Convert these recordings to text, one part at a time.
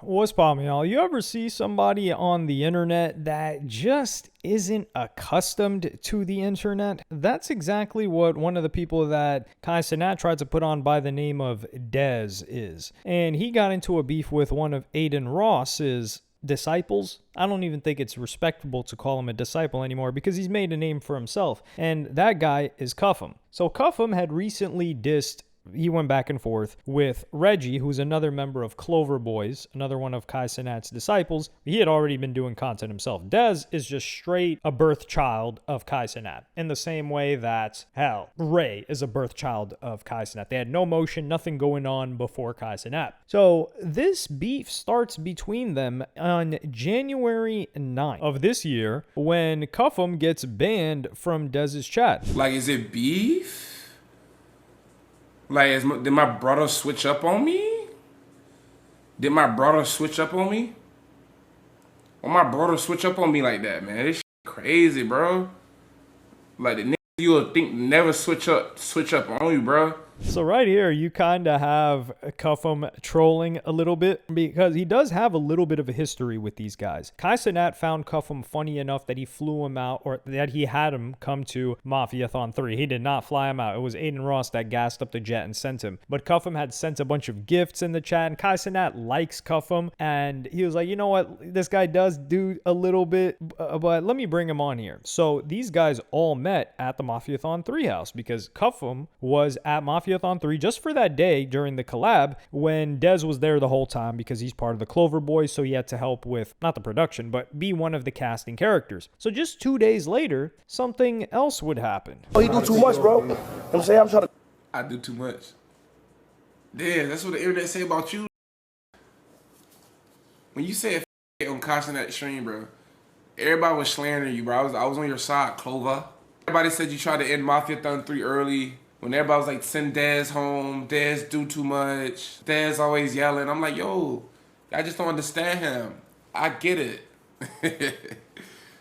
What's poppin', y'all? You ever see somebody on the internet that just isn't accustomed to the internet? That's exactly what one of the people that Kai Cenat tried to put on by the name of Dezz is. And he got into a beef with one of Adin Ross's disciples. I don't even think it's respectable to call him a disciple anymore because he's made a name for himself. And that guy is Cuffem. So Cuffem had recently dissed. He went back and forth with Reggie, who's another member of Clover Boys, another one of Kai Cenat's disciples. He had already been doing content himself. Dezz is just straight a birth child of Kai Cenat, in the same way that, hell, Ray is a birth child of Kai Cenat. They had no motion, nothing going on before Kai Cenat. So this beef starts between them on January 9th of this year when Cuffem gets banned from Dezz's chat. Like, is it beef? Like, did my brother switch up on me? Did my brother switch up on me? Why my brother switch up on me like that, man? This shit crazy, bro. Like, the niggas you would think never switch up on you, bro. So right here, you kind of have Cuffem trolling a little bit because he does have a little bit of a history with these guys. Kai Cenat found Cuffem funny enough that he flew him out, or that he had him come to Mafiathon 3. He did not fly him out. It was Adin Ross that gassed up the jet and sent him. But Cuffem had sent a bunch of gifts in the chat, and Kai Cenat likes Cuffem, and he was like, you know what, this guy does do a little bit, but let me bring him on here. So these guys all met at the Mafiathon 3 house because Cuffem was at Mafiathon 3 just for that day during the collab when Dezz was there the whole time because he's part of the Clover Boys, so he had to help with, not the production, but be one of the casting characters. So just 2 days later, something else would happen. Oh, you do too much, bro. You know what I'm saying? I'm trying to... I do too much. Yeah, that's what the internet say about you. When you say on constant that stream, bro, everybody was slandering you, bro. I was on your side, Clover. Everybody said you tried to end Mafiathon 3 early. When everybody was like, send Dezz home, Dezz do too much, Dezz always yelling. I'm like, yo, I just don't understand him. I get it.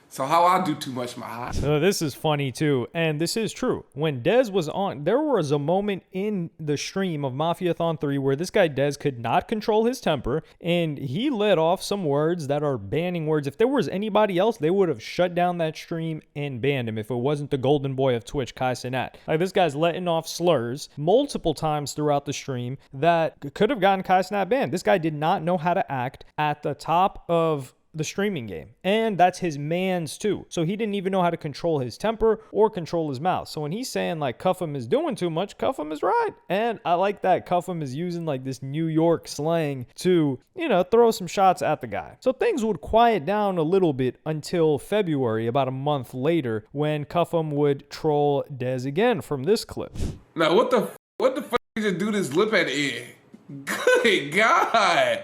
So how I do too much, my hot. So this is funny too, and this is true. When Dezz was on, there was a moment in the stream of Mafiathon 3 where this guy Dezz could not control his temper, and he let off some words that are banning words. If there was anybody else, they would have shut down that stream and banned him if it wasn't the golden boy of Twitch, Kai Cenat. Like, this guy's letting off slurs multiple times throughout the stream that could have gotten Kai Cenat banned. This guy did not know how to act at the top of the streaming game, and that's his man's too. So he didn't even know how to control his temper or control his mouth. So when he's saying like Cuffem is doing too much, Cuffem is right. And I like that Cuffem is using like this New York slang to, you know, throw some shots at the guy. So things would quiet down a little bit until February, about a month later, when Cuffem would troll Dezz again from this clip. Now what the fuck did you do this lip at the end? Good God.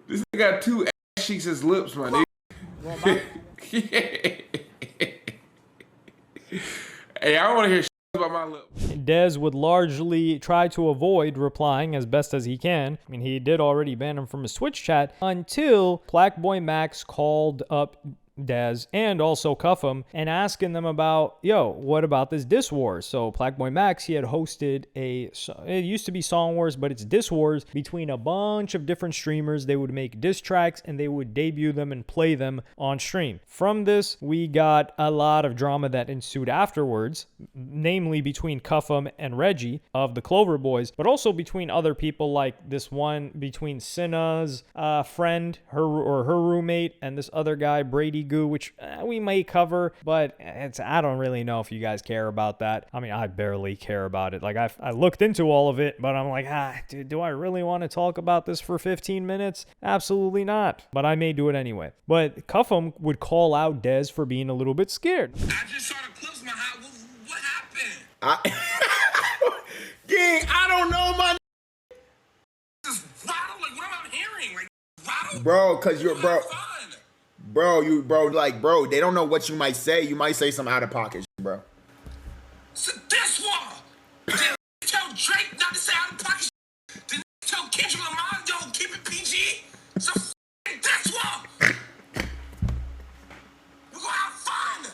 This nigga got two cheeks as lips, my nigga. Hey, I don't want to hear shit about my lips. Dezz would largely try to avoid replying as best as he can. I mean, he did already ban him from his Twitch chat until Blackboy Max called up Dezz and also Cuffem and asking them about, yo, what about this Diss Wars? So Blackboy Max, he had hosted it used to be Song Wars, but it's Diss Wars between a bunch of different streamers. They would make diss tracks and they would debut them and play them on stream. From this, we got a lot of drama that ensued afterwards, namely between Cuffem and Reggie of the Clover Boys, but also between other people, like this one between Cinna's friend, her roommate, and this other guy, Brady Goo, which we may cover, but I don't really know if you guys care about that. I mean, I barely care about it. Like, I looked into all of it, but I'm like, dude, do I really want to talk about this for 15 minutes? Absolutely not. But I may do it anyway. But Cuffem would call out Dezz for being a little bit scared. I just saw the clips, my hot. What happened? Gang, I don't know, my... This is rattle, like, what am I hearing? Like, rattle? Bro, because you're, bro... Bro, they don't know what you might say. You might say some out of pocket shit, bro. So this one, did tell Drake not to say out of pocket shit? Did tell Kendrick Lamar, yo, keep it PG? So this one, we're gonna have fun.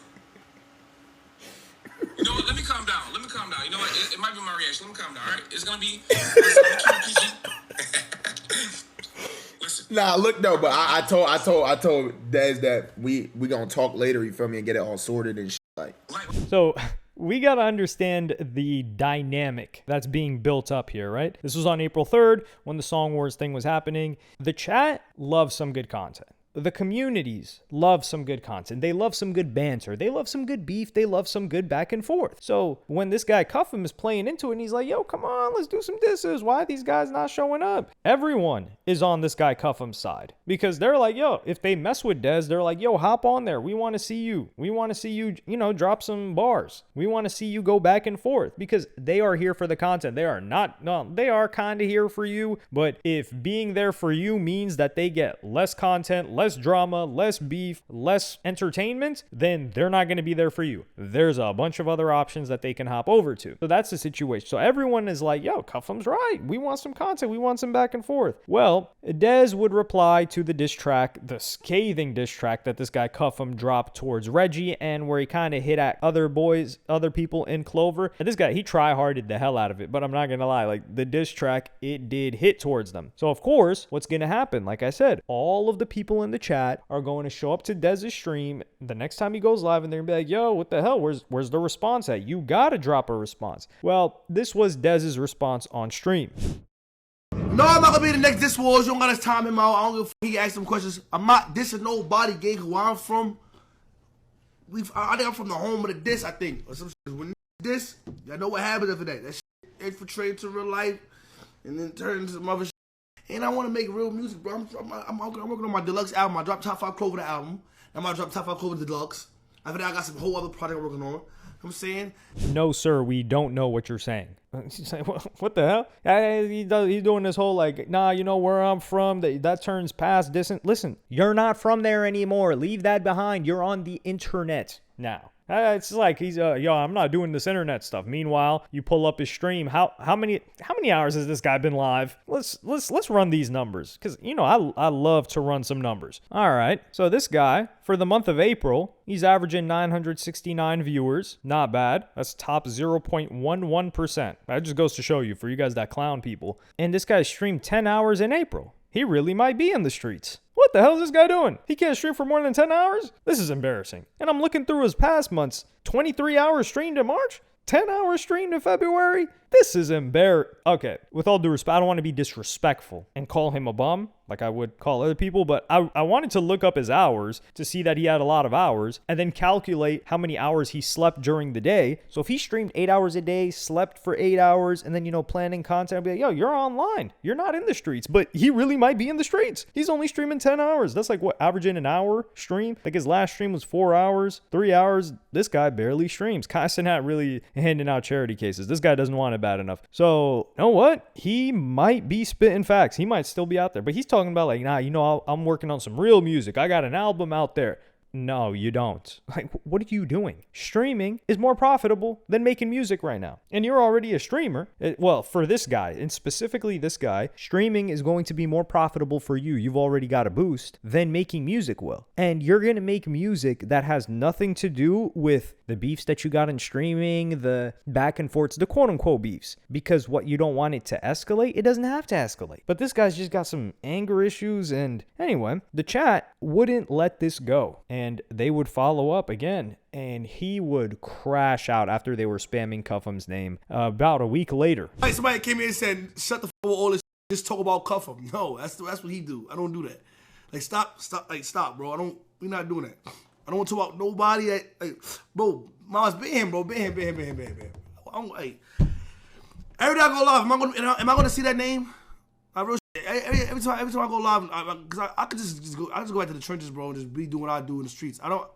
You know what? Let me calm down. You know what? It might be my reaction. Let me calm down. All right, it's gonna be. Listen, keep it PG. Listen. Nah, look though, but I told Dez that we gonna talk later. You feel me, and get it all sorted and shit. Like, So we got to understand the dynamic that's being built up here, right? This was on April 3rd when the Song Wars thing was happening. The chat loves some good content. The communities love some good content. They love some good banter. They love some good beef. They love some good back and forth. So when this guy Cuffem is playing into it and he's like, yo, come on, let's do some disses. Why are these guys not showing up? Everyone is on this guy Cuffem's side because they're like, yo, if they mess with Dezz, they're like, yo, hop on there. We want to see you. We want to see you, drop some bars. We want to see you go back and forth because they are here for the content. They are not, no, they are kind of here for you. But if being there for you means that they get less content, less drama, less beef, less entertainment, then they're not going to be there for you. There's a bunch of other options that they can hop over to. So that's the situation. So everyone is like, yo, Cuffem's right. We want some content. We want some back and forth. Well, Dezz would reply to the diss track, the scathing diss track that this guy Cuffem dropped towards Reggie and where he kind of hit at other people in Clover. And this guy, he try-harded the hell out of it, but I'm not going to lie. Like, the diss track, it did hit towards them. So, of course, what's going to happen? Like I said, all of the people in the chat are going to show up to Dezz's stream the next time he goes live and they're going to be like, yo, what the hell? Where's the response at? You got to drop a response. Well, this was Dezz's response on stream. No, I'm not gonna be the next diss wars. You don't got his time him out. I don't give a fuck. He asked some questions. I'm not dissing nobody, gang. Who I'm from. I think I'm from the home of the diss, I think. Or some shit. When diss, y'all know what happens after that. That shit infiltrates to real life and then turns to some other shit. And I want to make real music, bro. I'm working on my deluxe album. I dropped Top 5 Clover the album. I'm about to drop Top 5 Clover the deluxe. After that, I got some whole other project I'm working on. You know what I'm saying? No, sir, we don't know what you're saying. She's like, what the hell? He's doing this whole like, nah, you know where I'm from? That turns past distant. Listen, you're not from there anymore. Leave that behind. You're on the internet now. It's like he's yo, I'm not doing this internet stuff. Meanwhile, you pull up his stream. How many hours has this guy been live? Let's run these numbers because I love to run some numbers. All right, so this guy for the month of April, he's averaging 969 viewers. Not bad. That's top 0.11%. That just goes to show you for you guys that clown people. And this guy streamed 10 hours in April. He really might be in the streets. What the hell is this guy doing? He can't stream for more than 10 hours? This is embarrassing. And I'm looking through his past months. 23 hours streamed in March? 10 hours streamed in February? This is embarrassing. Okay, with all due respect, I don't want to be disrespectful and call him a bum like I would call other people, but I wanted to look up his hours to see that he had a lot of hours and then calculate how many hours he slept during the day. So if he streamed 8 hours a day, slept for 8 hours, and then, planning content, I'd be like, yo, you're online. You're not in the streets, but he really might be in the streets. He's only streaming 10 hours. That's like what, averaging an hour stream? Like his last stream was 4 hours, 3 hours. This guy barely streams. Constant not really handing out charity cases. This guy doesn't want it bad enough. So, you know what? He might be spitting facts. He might still be out there, but he's talking about like, nah, I'm working on some real music. I got an album out there. No, you don't. Like, what are you doing? Streaming is more profitable than making music right now. And you're already a streamer. Well, for this guy, and specifically this guy, streaming is going to be more profitable for you. You've already got a boost than making music will. And you're going to make music that has nothing to do with the beefs that you got in streaming, the back and forths, the quote unquote beefs. Because what you don't want it to escalate, it doesn't have to escalate. But this guy's just got some anger issues. And anyway, the chat wouldn't let this go. And they would follow up again, and he would crash out after they were spamming Cuffem's name about a week later. Like somebody came in and said, shut the f*** with all this, just talk about Cuffem. No, that's what he do. I don't do that. Like, stop, bro. We're not doing that. I don't want to talk about nobody. Bro, Miles, been him, bro. Been him. Like, every time I go live, am I gonna see that name? Every time I go live, because I could just go back to the trenches, bro, and just be doing what I do in the streets. You know what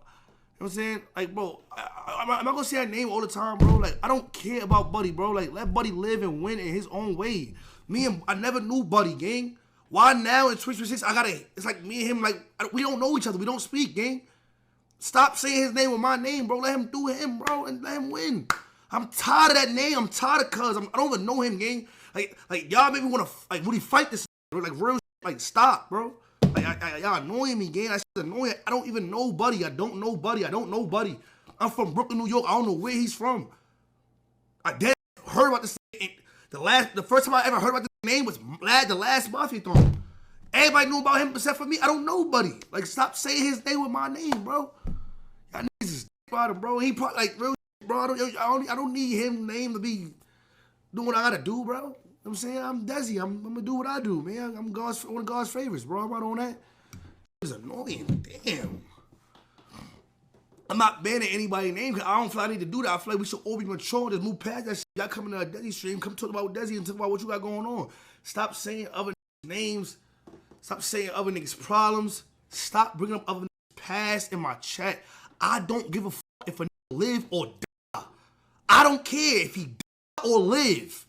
I'm saying? Like, bro, am I gonna say that name all the time, bro? Like, I don't care about Buddy, bro. Like, let Buddy live and win in his own way. I never knew Buddy, gang. Why now in Twitch 6? It's like me and him, like, we don't know each other. We don't speak, gang. Stop saying his name with my name, bro. Let him do him, bro, and let him win. I'm tired of that name. I'm tired of cuz. I don't even know him, gang. Like y'all maybe want to really fight this, bro. Like real, like stop, bro. Like y'all annoying me, gang. That's annoying. I don't even know Buddy. I don't know Buddy. I'm from Brooklyn, New York. I don't know where he's from. I heard about this. The first time I ever heard about this name was the last Mafia thong. Everybody knew about him except for me. I don't know nobody. Like, stop saying his name with my name, bro. Y'all niggas is about him, bro. He probably, like, real bro. I don't need him name to be doing what I gotta do, bro. You know what I'm saying? I'm Dezzy. I'm gonna do what I do, man. I'm one of God's favorites, bro. I'm not on that. It's annoying. Damn. I'm not banning anybody's name because I don't feel I need to do that. I feel like we should all be mature and just move past that shit. Y'all come into a Dezzy stream, come talk about Dezzy and talk about what you got going on. Stop saying other names. Stop saying other niggas' problems. Stop bringing up other niggas' past in my chat. I don't give a fuck if a nigga live or die. I don't care if he die or live.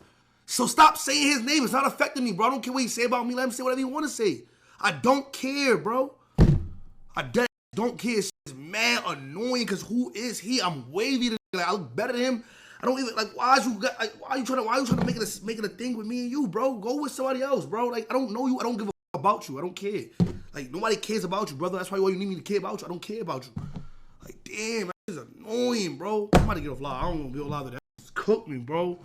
So stop saying his name. It's not affecting me, bro. I don't care what he say about me. Let him say whatever he want to say. I don't care, bro. I don't care. It's mad annoying because who is he? I'm wavy to like, I look better than him. I don't even like why are you trying to make it a thing with me and you, bro? Go with somebody else, bro. Like I don't know you. I don't give a fuck about you. I don't care. Like nobody cares about you, brother. That's why you need me to care about you. I don't care about you. Like damn, that is annoying, bro. I'm about to get off live. I don't want to be live. That just cooked me, bro.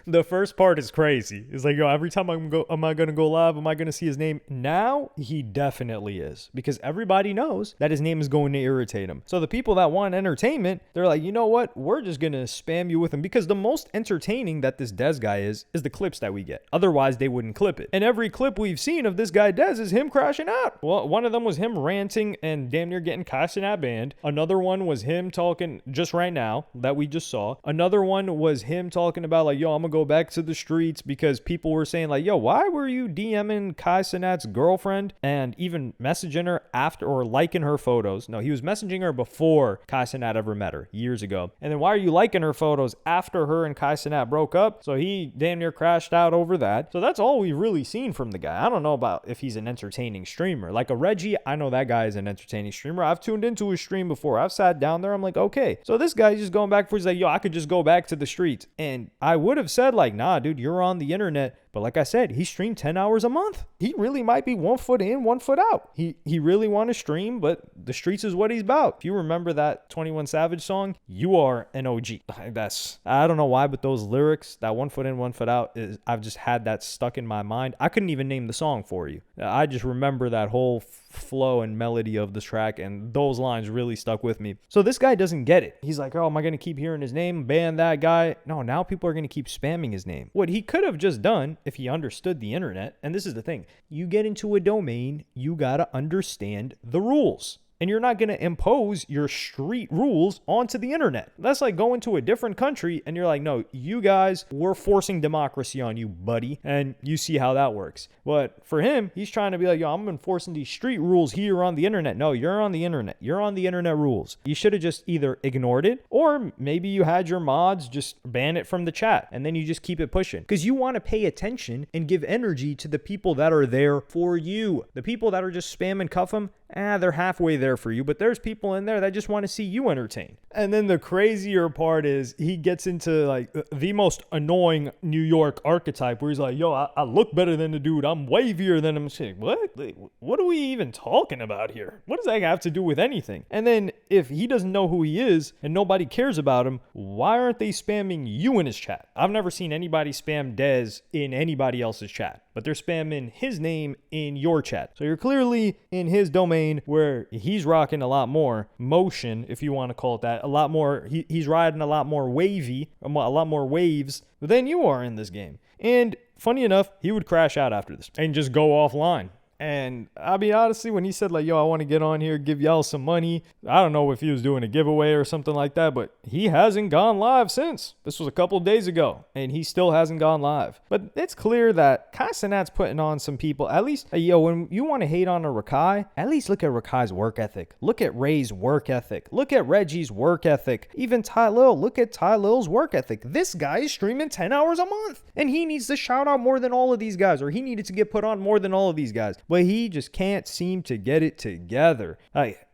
The first part is crazy. It's like, yo, every time am I gonna go live? Am I gonna see his name? Now he definitely is, because everybody knows that his name is going to irritate him. So the people that want entertainment, they're like, you know what? We're just gonna spam you with him, because the most entertaining that this Dezz guy is the clips that we get. Otherwise, they wouldn't clip it. And every clip we've seen of this guy Dezz is him crashing out. Well, one of them was him ranting and damn near getting Casanat banned. Another one was him talking just right now that we just saw. Another one was him talking about like, yo, I'm gonna go back to the streets because people were saying like, yo, why were you DMing Kai Cenat's girlfriend and even messaging her after or liking her photos? No, he was messaging her before Kai Cenat ever met her years ago. And then why are you liking her photos after her and Kai Cenat broke up? So he damn near crashed out over that. So that's all we've really seen from the guy. I don't know about if he's an entertaining streamer. Like a Reggie, I know that guy is an entertaining streamer. I've tuned into his stream before. I've sat down there. I'm like, okay. So this guy's just going back for, he's like, yo, I could just go back to the streets. And I would have said like, nah, dude, you're on the internet. But like I said, he streamed 10 hours a month. He really might be 1 foot in, 1 foot out. He really want to stream, but the streets is what he's about. If you remember that 21 Savage song, you are an OG. I don't know why, but those lyrics, that 1 foot in, 1 foot out, I've just had that stuck in my mind. I couldn't even name the song for you. I just remember that whole flow and melody of the track, and those lines really stuck with me. So this guy doesn't get it. He's like, oh, am I going to keep hearing his name? Ban that guy. No, now people are going to keep spamming his name. What he could have just done if he understood the internet, and this is the thing, you get into a domain, you got to understand the rules. And you're not going to impose your street rules onto the internet. That's like going to a different country and you're like, no, you guys, we're forcing democracy on you, buddy. And you see how that works. But for him, he's trying to be like, yo, I'm enforcing these street rules here on the internet. No, you're on the internet. You're on the internet rules. You should have just either ignored it, or maybe you had your mods just ban it from the chat and then you just keep it pushing. Because you want to pay attention and give energy to the people that are there for you. The people that are just spamming Cuffem, they're halfway there for you, but there's people in there that just want to see you entertain. And then the crazier part is he gets into like the most annoying New York archetype where he's like, yo, I look better than the dude. I'm wavier than him. Shit, what are we even talking about here? What does that have to do with anything? And then if he doesn't know who he is and nobody cares about him, why aren't they spamming you in his chat? I've never seen anybody spam Dezz in anybody else's chat, but they're spamming his name in your chat. So you're clearly in his domain where he's rocking a lot more motion, if you want to call it that, a lot more, he's riding a lot more wavy, a lot more waves than you are in this game. And funny enough, he would crash out after this and just go offline. And I mean, honestly, when he said like, yo, I want to get on here, give y'all some money, I don't know if he was doing a giveaway or something like that, but he hasn't gone live since. This was a couple of days ago and he still hasn't gone live. But it's clear that Kai Cenat's putting on some people. At least, yo, when you want to hate on a Rakai, at least look at Rakai's work ethic. Look at Ray's work ethic. Look at Reggie's work ethic. Even Ty Lil, look at Ty Lil's work ethic. This guy is streaming 10 hours a month and he needs to shout out more than all of these guys, or he needed to get put on more than all of these guys. But he just can't seem to get it together.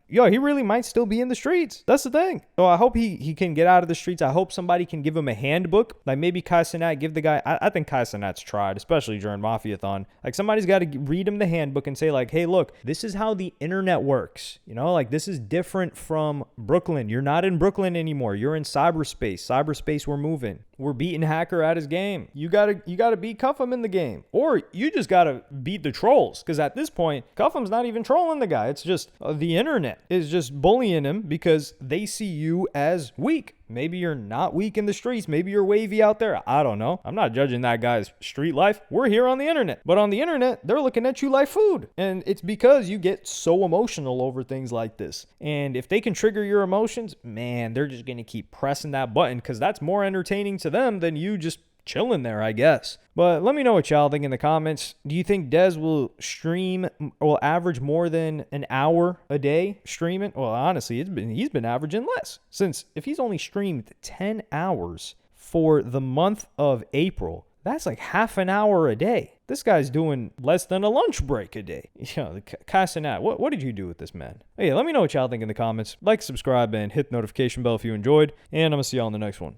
Yo, he really might still be in the streets. That's the thing. So I hope he can get out of the streets. I hope somebody can give him a handbook. Like maybe Kai Cenat, give the guy, I think Kai Cenat's tried, especially during Mafiathon. Like somebody's got to read him the handbook and say like, hey, look, this is how the internet works. You know, like this is different from Brooklyn. You're not in Brooklyn anymore. You're in cyberspace. Cyberspace, we're moving. we're beating Hacker at his game. You gotta beat Cuffem in the game. Or you just gotta beat the trolls. Because at this point, Cuffem's not even trolling the guy. It's just the internet is just bullying him because they see you as weak. Maybe you're not weak in the streets. Maybe you're wavy out there. I don't know. I'm not judging that guy's street life. We're here on the internet. But on the internet, they're looking at you like food. And it's because you get so emotional over things like this. And if they can trigger your emotions, man, they're just going to keep pressing that button because that's more entertaining to them than you just chilling there, I guess. But let me know what y'all think in the comments. Do you think Dezz will average more than an hour a day streaming? Well, honestly, he's been averaging less. Since if he's only streamed 10 hours for the month of April, that's like half an hour a day. This guy's doing less than a lunch break a day. You know, Casanat, what did you do with this man? Hey, let me know what y'all think in the comments. Like, subscribe, and hit the notification bell if you enjoyed. And I'm going to see y'all in the next one.